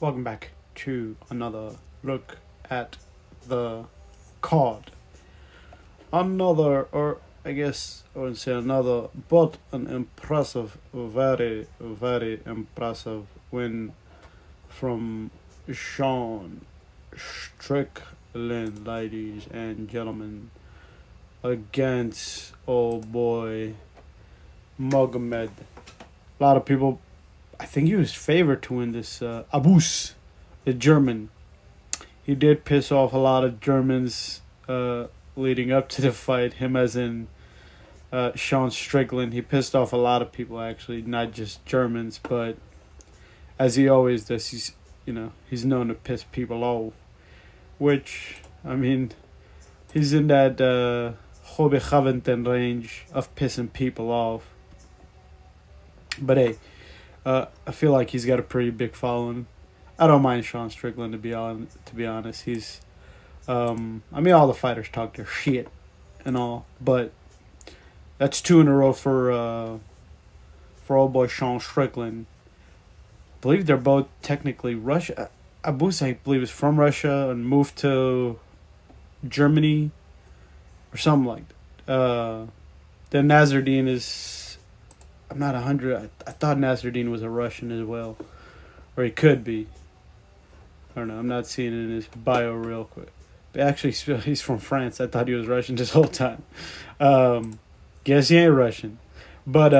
Welcome back to another look at the card. Another, or I guess I wouldn't say another, but an impressive, very, very impressive win from Sean Strickland, ladies and gentlemen, against old boy Mohamed. A lot of people, I think he was favored to win this. Abus, the German. He did piss off a lot of Germans leading up to the fight. Him as in Sean Strickland. He pissed off a lot of people actually, not just Germans, but as he always does, he's known to piss people off. Which I mean, he's in that Hobby range of pissing people off. But hey, I feel like he's got a pretty big following. I don't mind Sean Strickland to be honest. I mean, all the fighters talk their shit and all, but that's two in a row for old boy Sean Strickland. I believe they're both technically Russia. Abus, I believe, is from Russia and moved to Germany or something like that. Then Nazardine is. I'm not 100. I thought Nasruddin was a Russian as well, or he could be. I don't know. I'm not seeing it in his bio real quick. But actually, he's from France. I thought he was Russian this whole time. Guess he ain't Russian. But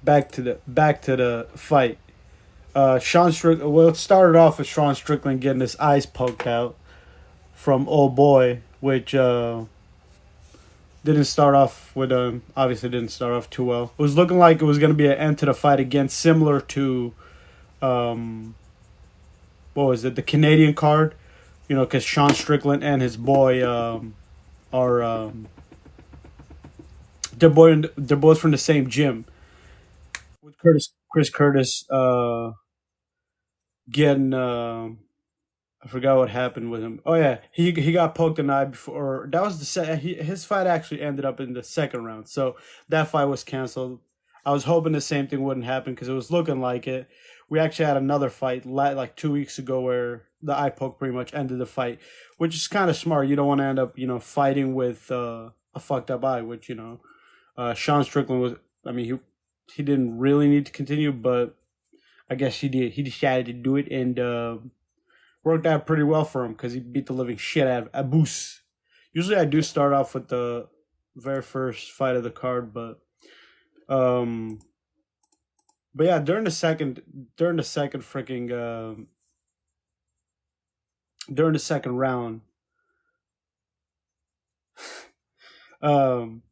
back to the fight. Sean Strickland. Well, it started off with Sean Strickland getting his eyes poked out from old boy, which didn't start off with obviously didn't start off too well. It was looking like it was going to be an end to the fight again, similar to um, what was it, the Canadian card? You know, because Sean Strickland and his boy are they're both from the same gym. With Chris Curtis getting I forgot what happened with him. Oh yeah, he got poked in the eye before. That was his fight actually ended up in the second round, so that fight was canceled. I was hoping the same thing wouldn't happen because it was looking like it. We actually had another fight like 2 weeks ago where the eye poke pretty much ended the fight, which is kind of smart. You don't want to end up fighting with a fucked up eye, which Sean Strickland was. I mean he didn't really need to continue, but I guess he did. He decided to do it and. Worked out pretty well for him because he beat the living shit out of Abus. Usually I do start off with the very first fight of the card, um but yeah, during the second freaking during the second round, um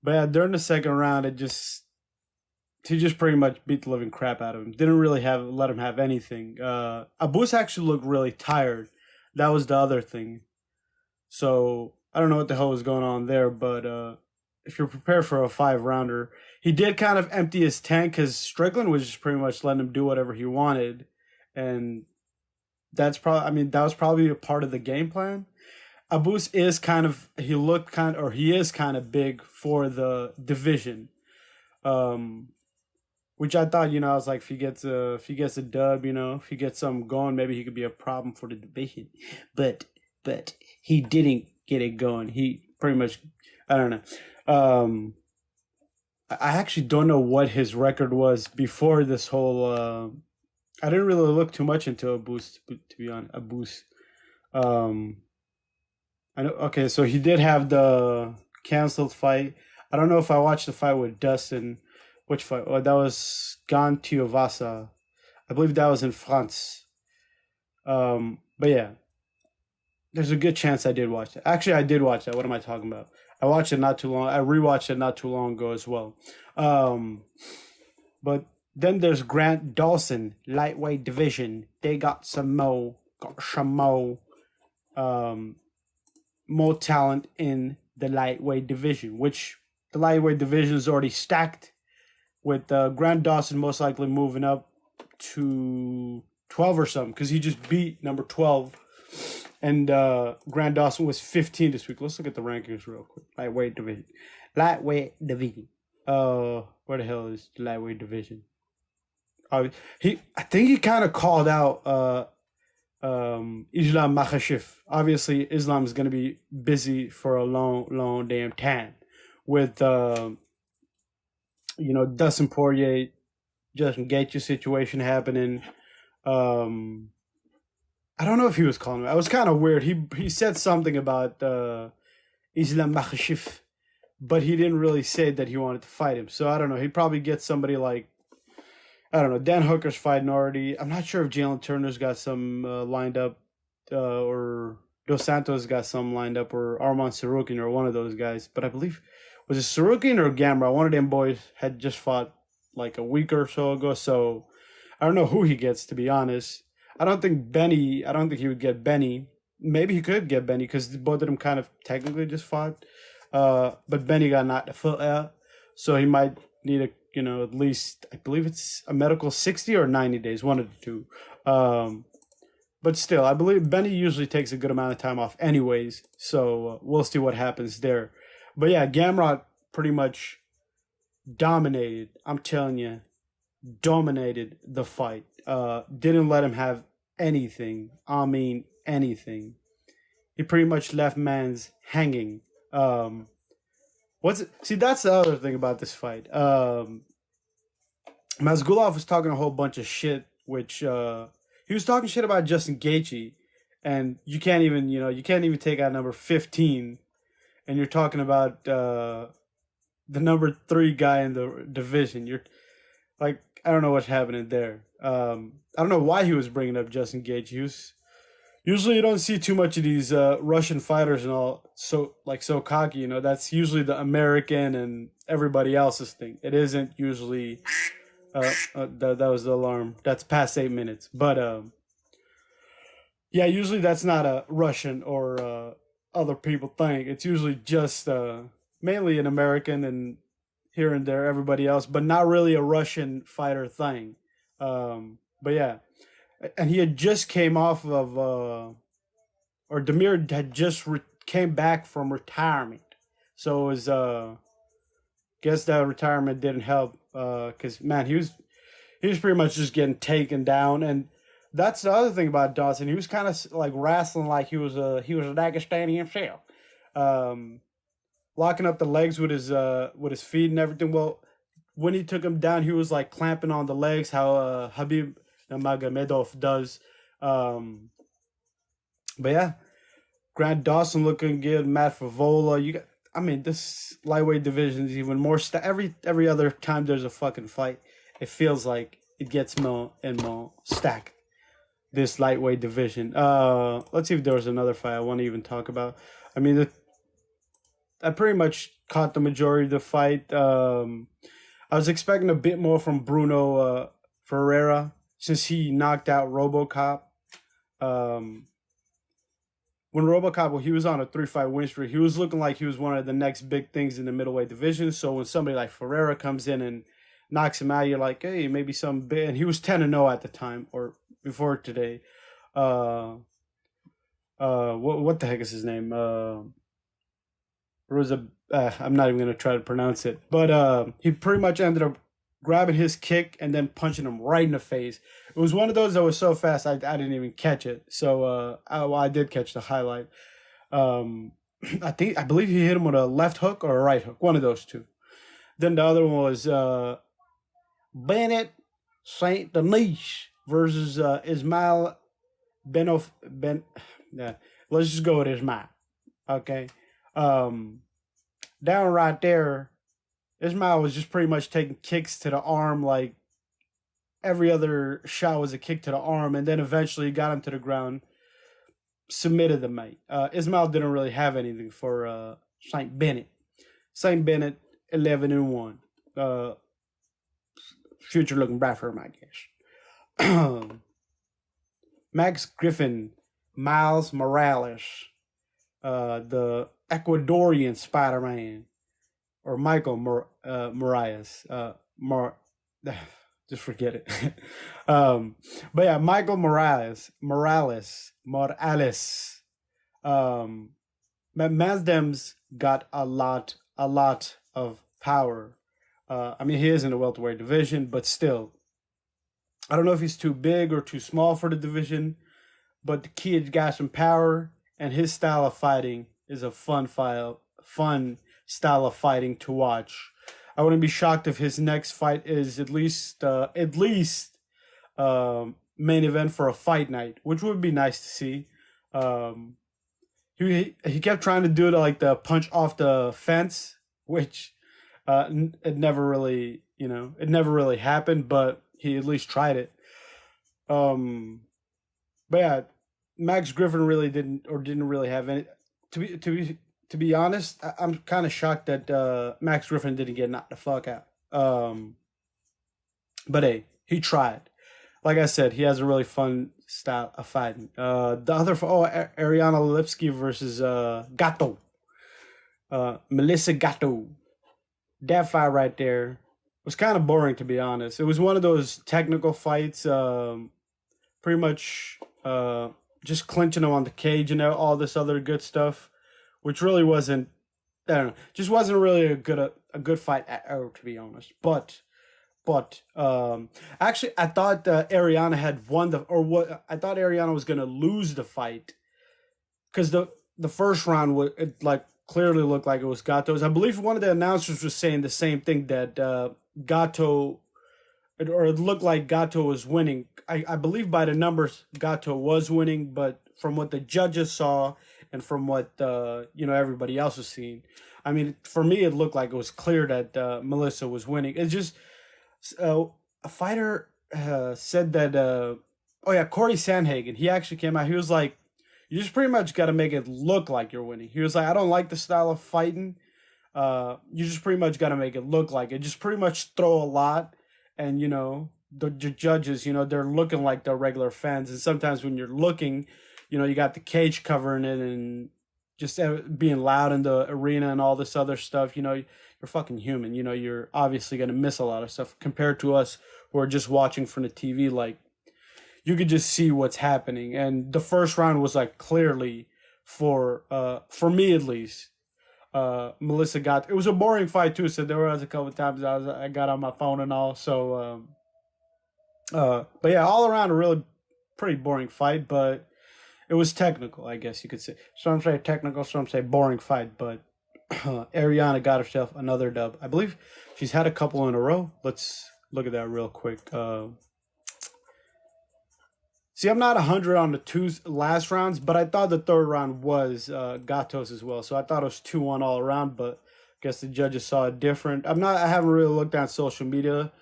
but yeah, during the second round it just he just pretty much beat the living crap out of him. Didn't really have let him have anything. Abus actually looked really tired. That was the other thing. So I don't know what the hell was going on there, but if you're prepared for a 5 rounder, he did kind of empty his tank because Strickland was just pretty much letting him do whatever he wanted, and that was probably a part of the game plan. Abus is kind of he looked kind or he is kind of big for the division, um, which I thought I was like if he gets a dub, if he gets something going, maybe he could be a problem for the division, but but he didn't get it going. He pretty much I don't know. I actually don't know what his record was before this whole. I didn't really look too much into a boost to be honest. A boost. Um, I know. Okay, so he did have the canceled fight. I don't know if I watched the fight with Dustin. Which fight? Oh, that was Gantiovasa. I believe that was in France. But yeah, there's a good chance I did watch it. Actually, I did watch that. What am I talking about? I watched it not too long. I rewatched it not too long ago as well. Um, but then there's Grant Dawson, lightweight division. They got some um, more talent in the lightweight division, which the lightweight division is already stacked with Grant Dawson most likely moving up to 12 or something because he just beat number 12. And Grant Dawson was 15 this week. Let's look at the rankings real quick. Lightweight division. Lightweight division. Where the hell is the lightweight division? I think he kind of called out Islam Makhachev. Obviously, Islam is going to be busy for a long, long damn time with Dustin Poirier, Justin Gaethje situation happening. Um, I don't know if he was calling him. It was kind of weird. He said something about Islam Makhachev, but he didn't really say that he wanted to fight him. So I don't know. He probably gets somebody like, I don't know. Dan Hooker's fighting already. I'm not sure if Jalen Turner's got some lined up, or Dos Santos got some lined up, or Arman Sarukian, or one of those guys. But I believe, was it Sarukian or Gamra? One of them boys had just fought like a week or so ago. So I don't know who he gets, to be honest. I don't think Benny. I don't think he would get Benny. Maybe he could get Benny because both of them kind of technically just fought. But Benny got knocked the foot out, so he might need at least, I believe it's a medical 60 or 90 days, one of the two. But still, I believe Benny usually takes a good amount of time off, anyways. So we'll see what happens there. But yeah, Gamrot pretty much dominated. I'm telling you, dominated the fight. Didn't let him have anything. I mean, anything. He pretty much left man's hanging. What's it? See, that's the other thing about this fight. Mazgulov was talking a whole bunch of shit, which he was talking shit about Justin Gaethje, and you can't even take out number 15, and you're talking about the number 3 guy in the division. You're like, I don't know what's happening there. I don't know why he was bringing up Justin Gaethje. Usually you don't see too much of these Russian fighters and all so cocky. That's usually the American and everybody else's thing. It isn't usually. That was the alarm. That's past 8 minutes. But yeah, usually that's not a Russian or other people thing. It's usually just mainly an American and here and there everybody else, but not really a Russian fighter thing. But yeah, and he had just came off of, or Demir had just came back from retirement, so it was guess that retirement didn't help because man, he was pretty much just getting taken down, and that's the other thing about Dawson. He was kind of like wrestling like he was a Dagestani himself, um, locking up the legs with his feet and everything. Well, when he took him down, he was like clamping on the legs, how Habib Nurmagomedov does. Um, but yeah, Grant Dawson looking good. Matt Favola, I mean, this lightweight division is even more. Every other time there's a fucking fight, it feels like it gets more and more stacked. This lightweight division. Let's see if there was another fight I want to even talk about. I mean, I pretty much caught the majority of the fight. I was expecting a bit more from Bruno Ferreira since he knocked out RoboCop. Um, when RoboCop, well, he was on a 3-fight win streak. He was looking like he was one of the next big things in the middleweight division. So when somebody like Ferreira comes in and knocks him out, you're like, hey, maybe some big. And he was 10-0 at the time or before today. What the heck is his name? Rosa. I'm not even gonna try to pronounce it, but he pretty much ended up grabbing his kick and then punching him right in the face. It was one of those that was so fast I didn't even catch it. So I did catch the highlight. Um, I believe he hit him with a left hook or a right hook, one of those two. Then the other one was Bennett Saint Denis versus Ismail Benof Ben. Yeah, let's just go with Ismail. Okay. Um, Down right there, Ismail was just pretty much taking kicks to the arm, like every other shot was a kick to the arm, and then eventually got him to the ground, submitted the mate. Ismail didn't really have anything for Saint Bennett. Saint Bennett, 11-1. Future looking bright for him, I guess. Max Griffin, Miles Morales, the Ecuadorian Spider Man, or Michael Morales. Just forget it. But yeah, Michael Morales. Mazdem's got a lot of power. I mean, he is in the welterweight division, but still, I don't know if he's too big or too small for the division, but the kid got some power, and his style of fighting is a fun style of fighting to watch. I wouldn't be shocked if his next fight is at least main event for a fight night, which would be nice to see. Um, he kept trying to do it like the punch off the fence, which it never really it never really happened, but he at least tried it. Um, but yeah, Max Griffin really didn't really have any. To be honest, I'm kind of shocked that Max Griffin didn't get knocked the fuck out. But hey, he tried. Like I said, he has a really fun style of fighting. The other Ariana Lipsky versus Gato, Melissa Gato. That fight right there was kind of boring, to be honest. It was one of those technical fights, pretty much just clinching them on the cage and all this other good stuff, which really wasn't. I don't know, just wasn't really a good fight at all, to be honest. But actually, I thought Ariana had won the or what I thought Ariana was gonna lose the fight because the first round was it like clearly looked like it was Gato's. I believe one of the announcers was saying the same thing that Gato or it looked like Gato was winning. I believe by the numbers Gato was winning, but from what the judges saw and from what everybody else was seeing, I mean, for me it looked like it was clear that Melissa was winning. It's just a fighter said that. Oh yeah, Corey Sandhagen. He actually came out. He was like, "You just pretty much got to make it look like you're winning." He was like, "I don't like the style of fighting. You just pretty much got to make it look like it. Just pretty much throw a lot, and the judges, they're looking like they're regular fans. And sometimes when you're looking, you got the cage covering it and just being loud in the arena and all this other stuff. You're fucking human. You're obviously gonna miss a lot of stuff compared to us who are just watching from the TV. Like you could just see what's happening. And the first round was like clearly for me at least. Melissa got it was a boring fight too. So there was a couple times I got on my phone and all. So but yeah, all around a really pretty boring fight, but it was technical, I guess you could say. Some say technical, some say boring fight, but Ariana got herself another dub. I believe she's had a couple in a row. Let's look at that real quick. See, I'm not 100 on the two last rounds, but I thought the third round was Gatos as well. So I thought it was 2-1 all around, but I guess the judges saw it different. I haven't really looked on social media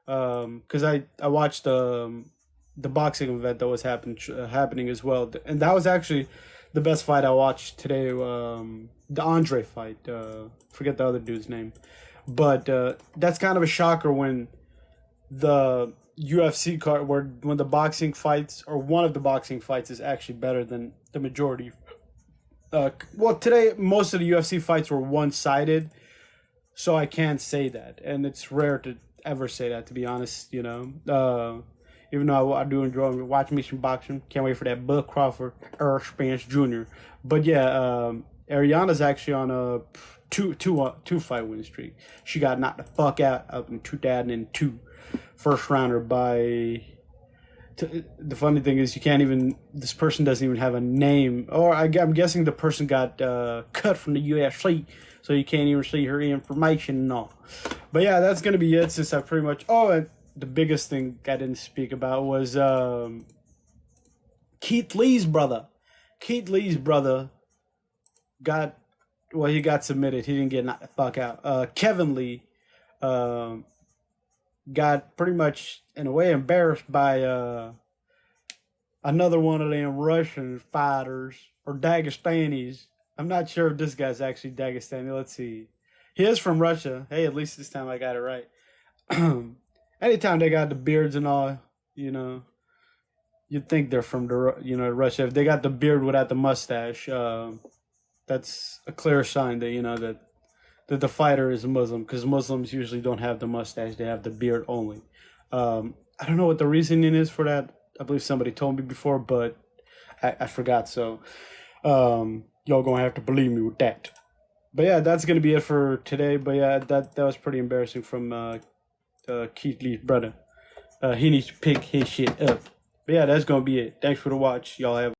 because I watched the boxing event that was happening as well, and that was actually the best fight I watched today. The Andre fight. Forget the other dude's name, but that's kind of a shocker when the UFC card, when the boxing fights or one of the boxing fights is actually better than the majority. Well, today most of the UFC fights were one-sided, so I can't say that, and it's rare to ever say that, to be honest. Even though I do enjoy watching me some boxing. Can't wait for that Bud Crawford, Errol Spence Jr. But yeah, Ariana's actually on a two fight winning streak. She got knocked the fuck out in 2002, first rounder by. The funny thing is, this person doesn't even have a name. Or I'm guessing the person got cut from the UFC, so you can't even see her information and all. But yeah, that's gonna be it since I pretty much. And the biggest thing I didn't speak about was Keith Lee's brother. Keith Lee's brother he got submitted. He didn't get knocked the fuck out. Kevin Lee got pretty much, in a way, embarrassed by another one of them Russian fighters or Dagestanis. I'm not sure if this guy's actually Dagestani. Let's see. He is from Russia. Hey, at least this time I got it right. Anytime they got the beards and all, you'd think they're from Russia. If they got the beard without the mustache, that's a clear sign that that the fighter is a Muslim, because Muslims usually don't have the mustache; they have the beard only. I don't know what the reasoning is for that. I believe somebody told me before, but I forgot. So y'all gonna have to believe me with that. But yeah, that's gonna be it for today. But yeah, that was pretty embarrassing from Keith Lee's brother. he needs to pick his shit up. But yeah, that's gonna be it. Thanks for the watch. Y'all have